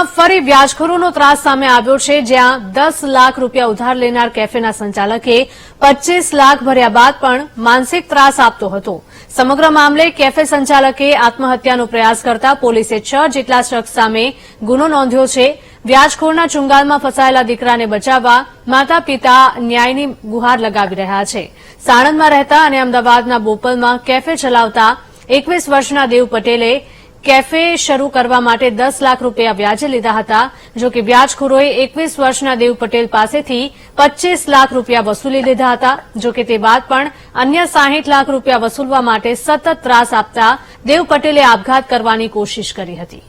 સુરતમાં ફરી વ્યાજખોરોનો ત્રાસ સામે આવ્યો છે, જ્યાં 10 લાખ રૂપિયા ઉધાર લેનાર કેફેના સંચાલકે 25 લાખ ભર્યા બાદ પણ માનસિક ત્રાસ આપતો હતો. સમગ્ર મામલે કેફે સંચાલકે આત્મહત્યાનો પ્રયાસ કરતા પોલીસે 6 જેટલા શખ્સ સામે ગુનો નોંધ્યો છે. વ્યાજખોરના ચુંગાલમાં ફસાયેલા દીકરાને બચાવવા માતા પિતા ન્યાયની ગુહાર લગાવી રહ્યા છે. સાણંદમાં રહેતા અને અમદાવાદના બોપલમાં કેફે ચલાવતા 21 વર્ષના દેવ પટેલે કેફે શરૂ કરવા માટે 10 લાખ રૂપિયા વ્યાજે લીધા હતા. જો કે વ્યાજખોરોએ 21 વર્ષના દેવ પટેલ પાસેથી 25 લાખ રૂપિયા વસૂલી લીધા હતા. જો કે તે બાદ પણ અન્ય 60 લાખ રૂપિયા વસૂલવા માટે સતત ત્રાસ આપતા દેવ પટેલે આપઘાત કરવાની કોશિશ કરી હતી.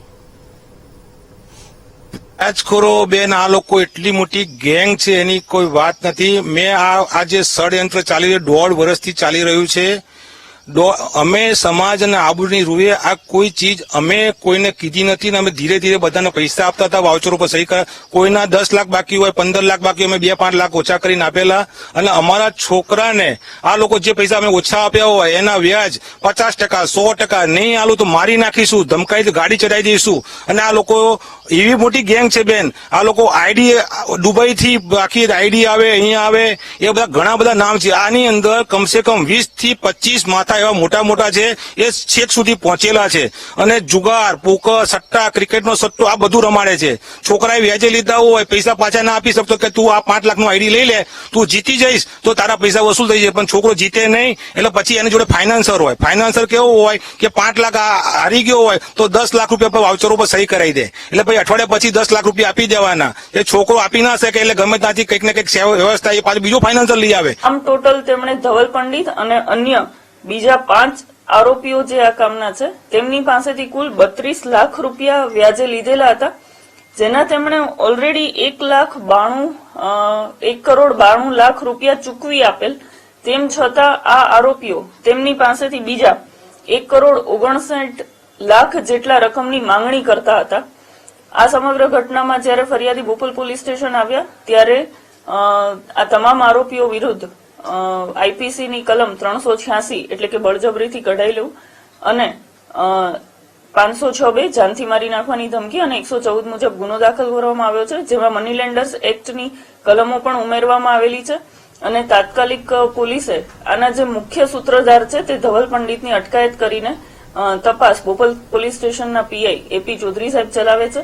વ્યાજખોરો બેન, આ લોકો એટલી મોટી ગેંગ છે, એની કોઈ વાત નથી. મેં આ જે ષડયંત્ર ચાલી રહ્યું 1.5 વર્ષથી ચાલી રહ્યું છે. અમે સમાજ અને આબરૂની રૂએ આ કોઈ ચીજ અમે કોઈને કીધી નથી ને અમે ધીરે ધીરે બધાને પૈસા આપતા હતા. વાઉચરો પર સહી કરા, કોઈના 10 લાખ બાકી હોય, 15 લાખ બાકી હોય, અમે 2-5 લાખ ઓછા કરીને આપેલા. અને અમારા છોકરાને આ લોકો જે પૈસા અમે ઓછા આપ્યા હોય એના વ્યાજ 50%, 100% નહીં આલું તો મારી નાખીશું, ધમકાઈ ગાડી ચડાવી દઈશું. અને આ લોકો એવી મોટી ગેંગ છે બેન. આ લોકો આઈડી દુબઈ થી બાકી આઈડી આવે, અહીંયા આવે, એ બધા ઘણા બધા નામ છે. આની અંદર કમસે કમ 20 થી 25 માથા એવા મોટા મોટા છે, એ છેક સુધી પહોંચેલા છે. અને જુગાર, પોકર, સટ્ટા, ક્રિકેટનો સટ્ટો આ બધું રમાડે છે. છોકરાએ વ્યાજે લીધા હોય, પૈસા પાછા ના આપી શકતો કે તું આ 5 લાખનું આઈડી લઈ લે, તું જીતી જઈશ તો તારા પૈસા વસૂલ થઈ જાય. પણ છોકરો જીતે નહીં એટલે પછી એની જોડે ફાઇનાન્સર હોય. ફાઇનાન્સર કેવો હોય કે 5 લાખ હારી ગયો હોય તો 10 લાખ રૂપિયા પર વાઉચરો પર સહી કરાવી દે. એટલે ભાઈ અઠવાડિયા પછી 10 લાખ રૂપિયા આપી દેવાના. એ છોકરો આપી ના શકે એટલે ગમે ત્યાંથી કંઈક ને કંઈક વ્યવસ્થા એ પાછું બીજો ફાઇનાન્સર લઈ આવે. આમ ટોટલ તેમણે ધવલ પંડિત અને અન્ય બીજા 5 આરોપીઓ જે આ કામના છે તેમની પાસેથી કુલ 32 લાખ રૂપિયા વ્યાજે લીધેલા હતા, જેના તેમણે ઓલરેડી 1 કરોડ 92 લાખ રૂપિયા ચૂકવી આપેલ. તેમ છતાં આ આરોપીઓ તેમની પાસેથી બીજા 1 કરોડ 59 લાખ જેટલા રકમની માંગણી કરતા હતા. આ સમગ્ર ઘટનામાં જ્યારે ફરિયાદી બોપલ પોલીસ સ્ટેશન આવ્યા ત્યારે આ તમામ આરોપીઓ વિરુદ્ધ આઈપીસી ની કલમ 386 એટલે કે બળજબરીથી કઢાઈ લેવું અને 506(2) જાનથી મારી નાખવાની ધમકી અને 114 મુજબ ગુનો દાખલ કરવામાં આવ્યો છે, જેમાં મની લેન્ડર્સ એક્ટની કલમો પણ ઉમેરવામાં આવેલી છે. અને તાત્કાલિક પોલીસે આના જે મુખ્ય સૂત્રધાર છે તે ધવલ પંડિતની અટકાયત કરીને તપાસ બોપલ પોલીસ સ્ટેશનના પીઆઈ એપી ચૌધરી સાહેબ ચલાવે છે.